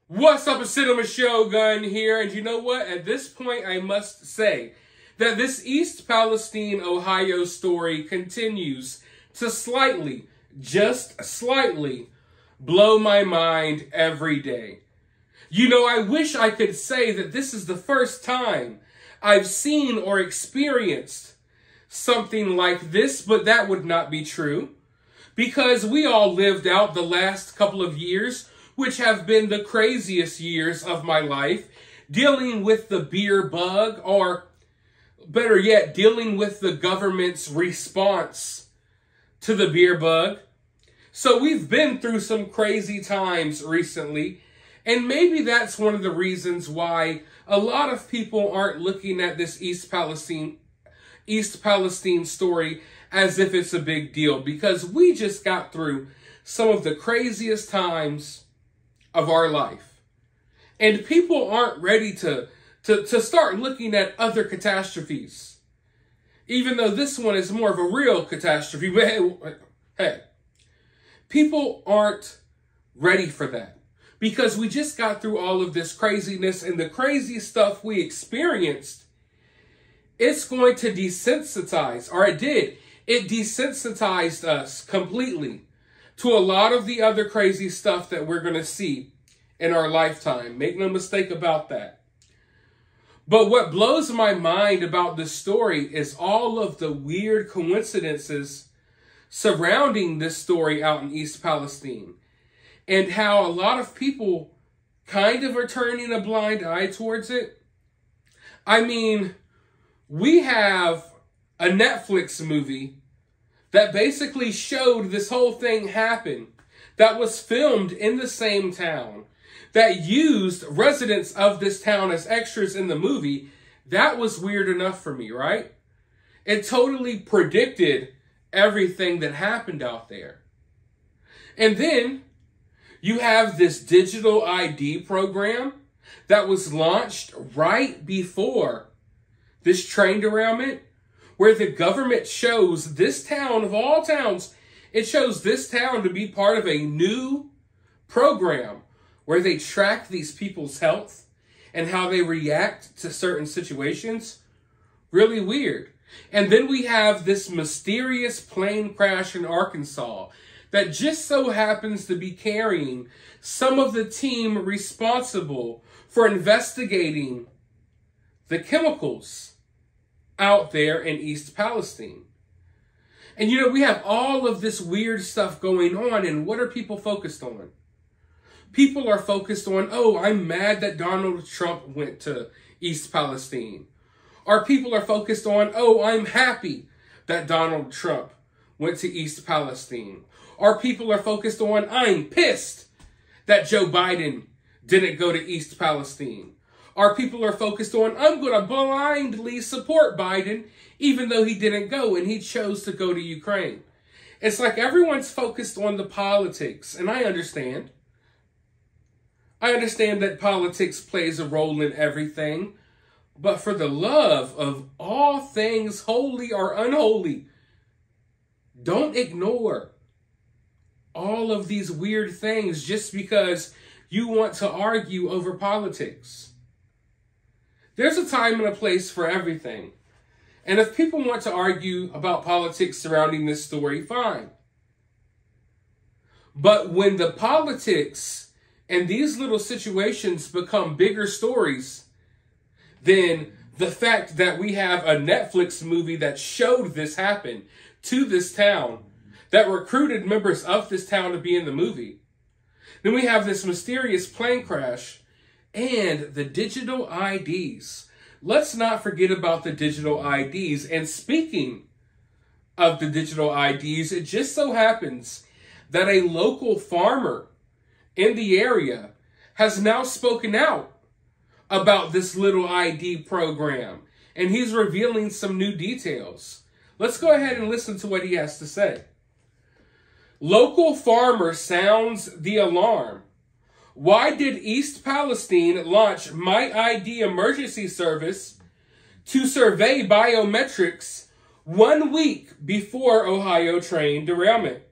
What's up, it's Cinema Shogun here, and you know what? At this point, I must say that this East Palestine, Ohio story continues to slightly, just slightly, blow my mind every day. You know, I wish I could say that this is the first time I've seen or experienced something like this, but that would not be true, because we all lived out the last couple of years, which have been the craziest years of my life, dealing with the beer bug, or better yet, dealing with the government's response to the beer bug. So we've been through some crazy times recently, and maybe that's one of the reasons why a lot of people aren't looking at this East Palestine story as if it's a big deal, because we just got through some of the craziest times of our life. And people aren't ready to start looking at other catastrophes, even though this one is more of a real catastrophe. But hey, people aren't ready for that, because we just got through all of this craziness, and the crazy stuff we experienced, it's going to desensitize, or it did. It desensitized us completely to a lot of the other crazy stuff that we're going to see in our lifetime. Make no mistake about that. But what blows my mind about this story is all of the weird coincidences surrounding this story out in East Palestine, and how a lot of people kind of are turning a blind eye towards it. I mean, we have a Netflix movie that basically showed this whole thing happen, that was filmed in the same town, that used residents of this town as extras in the movie. That was weird enough for me, right? It totally predicted everything that happened out there. And then you have this digital ID program that was launched right before this train derailment, where the government chose this town of all towns, it chose this town to be part of a new program where they track these people's health and how they react to certain situations. Really weird. And then we have this mysterious plane crash in Arkansas that just so happens to be carrying some of the team responsible for investigating the chemicals out there in East Palestine. And you know, we have all of this weird stuff going on, and what are people focused on? People are focused on, oh, I'm mad that Donald Trump went to East Palestine. Or people are focused on, oh, I'm happy that Donald Trump went to East Palestine. Or people are focused on, I'm pissed that Joe Biden didn't go to East Palestine. Or people are focused on, I'm going to blindly support Biden, even though he didn't go and he chose to go to Ukraine. It's like everyone's focused on the politics, and I understand. I understand that politics plays a role in everything, but for the love of all things holy or unholy, don't ignore all of these weird things just because you want to argue over politics. There's a time and a place for everything. And if people want to argue about politics surrounding this story, fine. But when the politics and these little situations become bigger stories than the fact that we have a Netflix movie that showed this happen to this town, that recruited members of this town to be in the movie, then we have this mysterious plane crash and the digital IDs. Let's not forget about the digital IDs. And speaking of the digital IDs, it just so happens that a local farmer in the area has now spoken out about this little ID program, and he's revealing some new details. Let's go ahead and listen to what he has to say. Local farmer sounds the alarm. Why did East Palestine launch My ID emergency service to survey biometrics 1 week before Ohio train derailment?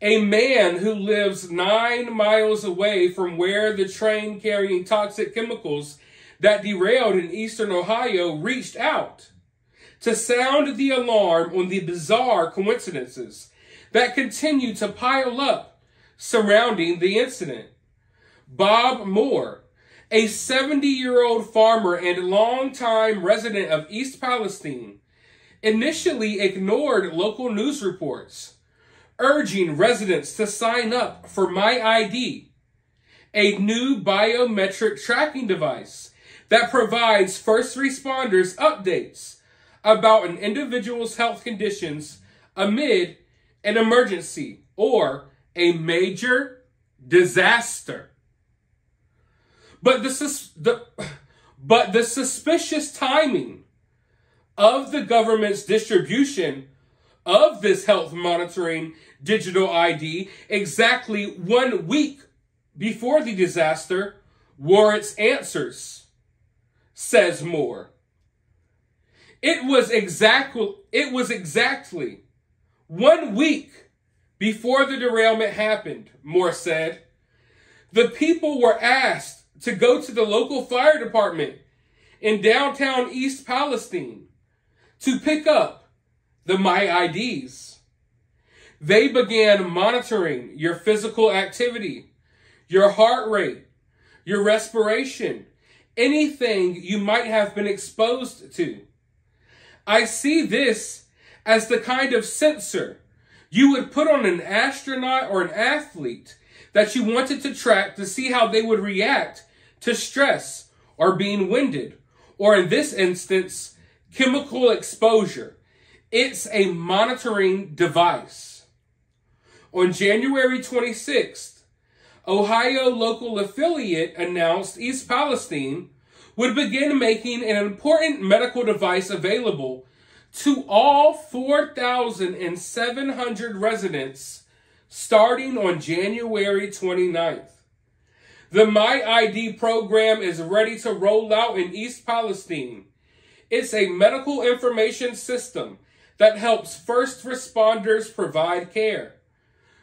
A man who lives 9 miles away from where the train carrying toxic chemicals that derailed in eastern Ohio reached out to sound the alarm on the bizarre coincidences that continue to pile up surrounding the incident. Bob Moore, a 70-year-old farmer and longtime resident of East Palestine, initially ignored local news reports, urging residents to sign up for My ID, a new biometric tracking device that provides first responders updates about an individual's health conditions amid an emergency or a major disaster. But the suspicious timing of the government's distribution of this health monitoring digital ID exactly 1 week before the disaster warrants answers, says Moore. It was exactly 1 week before the derailment happened, Moore said. The people were asked to go to the local fire department in downtown East Palestine to pick up the My IDs. They began monitoring your physical activity, your heart rate, your respiration, anything you might have been exposed to. I see this as the kind of sensor you would put on an astronaut or an athlete that you wanted to track to see how they would react to stress or being winded, or in this instance, chemical exposure. It's a monitoring device. On January 26th, Ohio local affiliate announced East Palestine would begin making an important medical device available to all 4,700 residents starting on January 29th. The My ID program is ready to roll out in East Palestine. It's a medical information system that helps first responders provide care.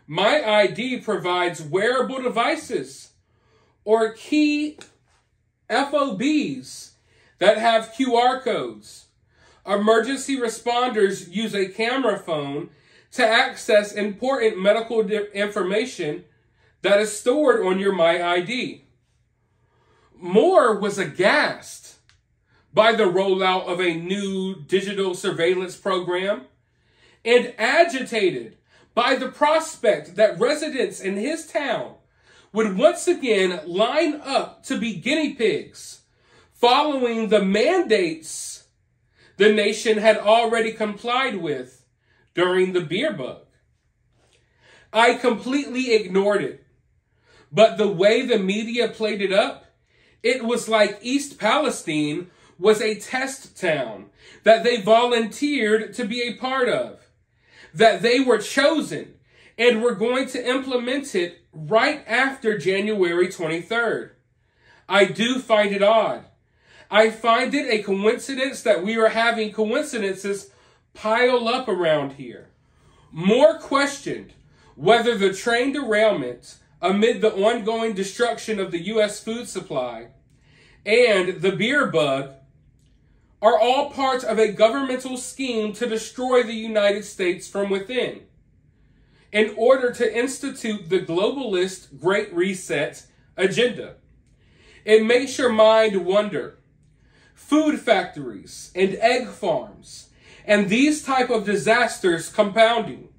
My ID provides wearable devices or key FOBs that have QR codes. Emergency responders use a camera phone to access important medical information that is stored on your My ID. Moore was aghast by the rollout of a new digital surveillance program and agitated by the prospect that residents in his town would once again line up to be guinea pigs following the mandates the nation had already complied with during the beer bug. I completely ignored it. But the way the media played it up, it was like East Palestine was a test town that they volunteered to be a part of, that they were chosen and were going to implement it right after January 23rd. I do find it odd. I find it a coincidence that we are having coincidences pile up around here. Moore questioned whether the train derailment amid the ongoing destruction of the U.S. food supply and the beer bug are all part of a governmental scheme to destroy the United States from within in order to institute the globalist Great Reset agenda. It makes your mind wonder. Food factories and egg farms and these type of disasters compounding.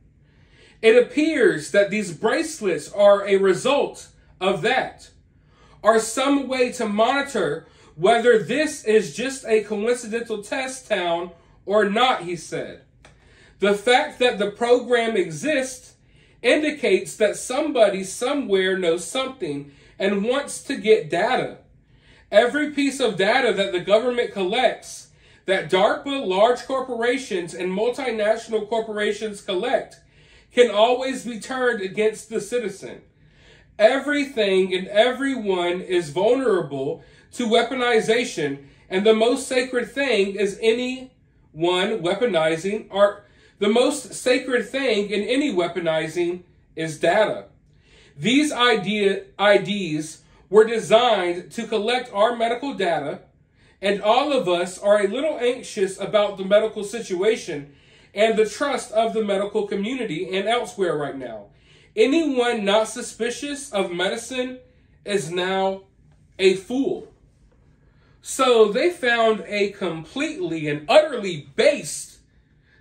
It appears that these bracelets are a result of that, are some way to monitor whether this is just a coincidental test town or not, he said. The fact that the program exists indicates that somebody somewhere knows something and wants to get data. Every piece of data that the government collects, that DARPA, large corporations, and multinational corporations collect, can always be turned against the citizen. Everything and everyone is vulnerable to weaponization, and the most sacred thing is anyone weaponizing, or the most sacred thing in any weaponizing is data. These IDs were designed to collect our medical data, and all of us are a little anxious about the medical situation and the trust of the medical community and elsewhere right now. Anyone not suspicious of medicine is now a fool. So they found a completely and utterly based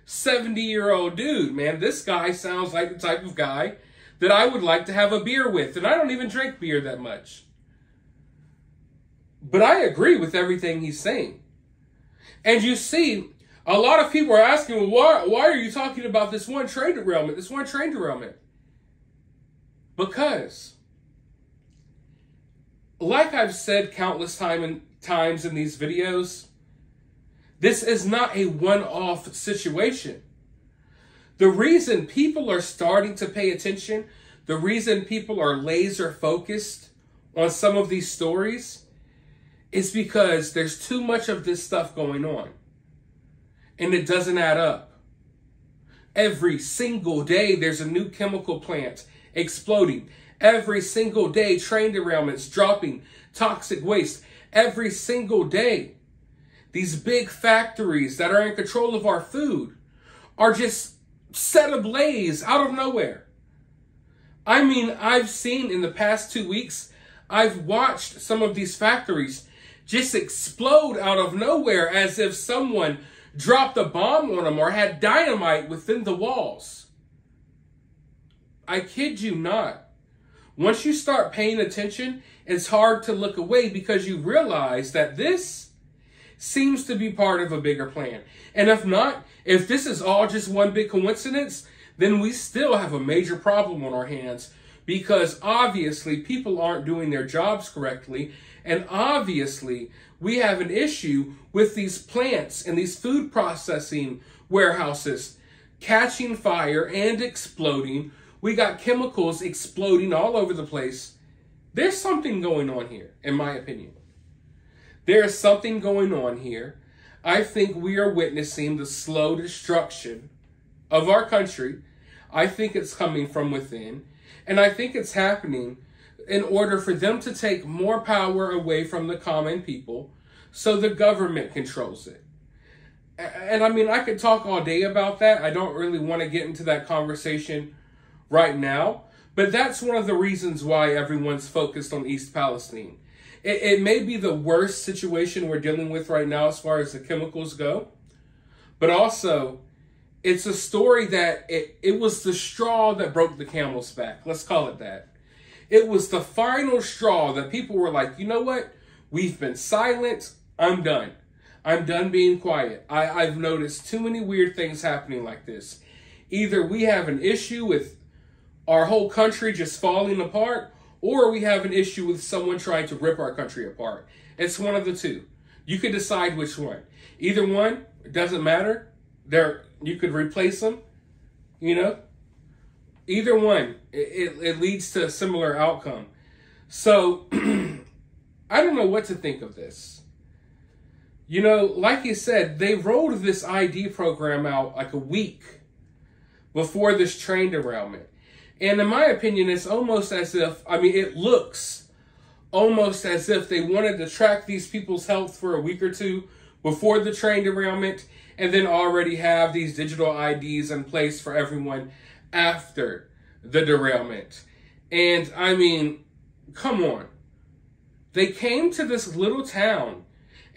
70-year-old dude. Man, this guy sounds like the type of guy that I would like to have a beer with. And I don't even drink beer that much. But I agree with everything he's saying. And you see, a lot of people are asking, well, why are you talking about this one train derailment? This one train derailment? Because, like I've said countless times in these videos, this is not a one-off situation. The reason people are starting to pay attention, the reason people are laser focused on some of these stories, is because there's too much of this stuff going on. And it doesn't add up. Every single day, there's a new chemical plant exploding. Every single day, train derailments, dropping toxic waste. Every single day, these big factories that are in control of our food are just set ablaze out of nowhere. I mean, I've seen in the past 2 weeks, I've watched some of these factories just explode out of nowhere as if someone dropped a bomb on them or had dynamite within the walls. I kid you not. Once you start paying attention, it's hard to look away because you realize that this seems to be part of a bigger plan. And if not, if this is all just one big coincidence, then we still have a major problem on our hands because obviously people aren't doing their jobs correctly. And obviously we have an issue with these plants and these food processing warehouses catching fire and exploding. We got chemicals exploding all over the place. There's something going on here, in my opinion. There is something going on here. I think we are witnessing the slow destruction of our country. I think it's coming from within. And I think it's happening in order for them to take more power away from the common people so the government controls it. And I mean, I could talk all day about that. I don't really want to get into that conversation right now. But that's one of the reasons why everyone's focused on East Palestine. It may be the worst situation we're dealing with right now as far as the chemicals go. But also, it's a story that it was the straw that broke the camel's back. Let's call it that. It was the final straw that people were like, you know what? We've been silent. I'm done. I'm done being quiet. I've noticed too many weird things happening like this. Either we have an issue with our whole country just falling apart, or we have an issue with someone trying to rip our country apart. It's one of the two. You can decide which one. Either one, it doesn't matter. You could replace them, you know. Either one, it leads to a similar outcome. So, I don't know what to think of this. You know, like you said, they rolled this ID program out like a week before this train derailment. And in my opinion, it's almost as if, it looks almost as if they wanted to track these people's health for a week or two before the train derailment and then already have these digital IDs in place for everyone after the derailment. And I mean, come on. They came to this little town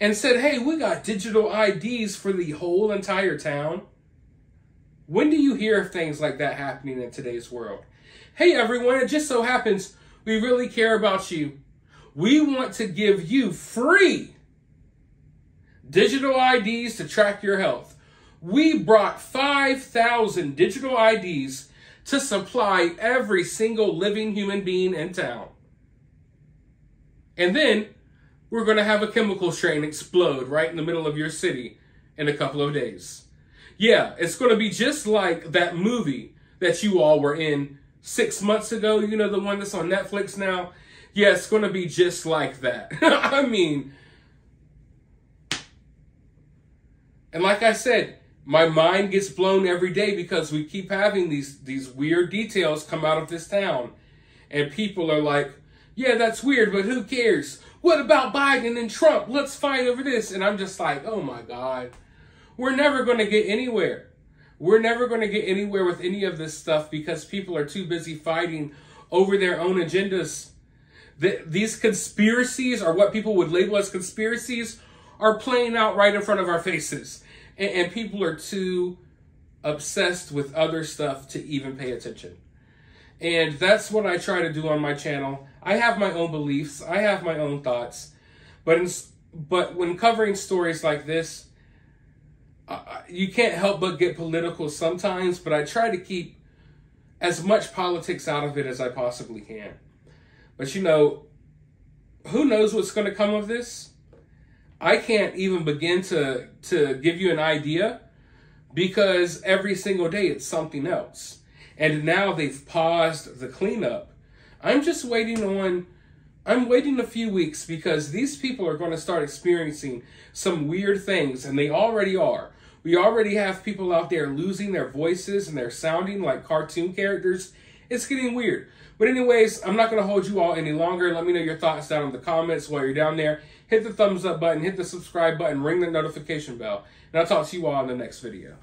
and said, hey, we got digital IDs for the whole entire town. When do you hear of things like that happening in today's world? Hey, everyone, it just so happens we really care about you. We want to give you free digital IDs to track your health. We brought 5,000 digital IDs to supply every single living human being in town. And then we're going to have a chemical train explode right in the middle of your city in a couple of days. Yeah, it's going to be just like that movie that you all were in 6 months ago. You know, the one that's on Netflix now. Yeah, it's going to be just like that. I mean, and like I said, my mind gets blown every day because we keep having these weird details come out of this town. And people are like, yeah, that's weird, but who cares? What about Biden and Trump? Let's fight over this. And I'm just like, oh my God, we're never going to get anywhere. We're never going to get anywhere with any of this stuff because people are too busy fighting over their own agendas. These conspiracies, or what people would label as conspiracies, are playing out right in front of our faces. And people are too obsessed with other stuff to even pay attention. And that's what I try to do on my channel. I have my own beliefs. I have my own thoughts. But when covering stories like this, you can't help but get political sometimes, but I try to keep as much politics out of it as I possibly can. But you know, who knows what's going to come of this? I can't even begin to give you an idea because every single day it's something else. And now they've paused the cleanup. I'm waiting a few weeks because these people are going to start experiencing some weird things, and they already are. We already have people out there losing their voices and they're sounding like cartoon characters. It's getting weird. But anyways, I'm not going to hold you all any longer. Let me know your thoughts down in the comments while you're down there. Hit the thumbs up button, hit the subscribe button, ring the notification bell. And I'll talk to you all in the next video.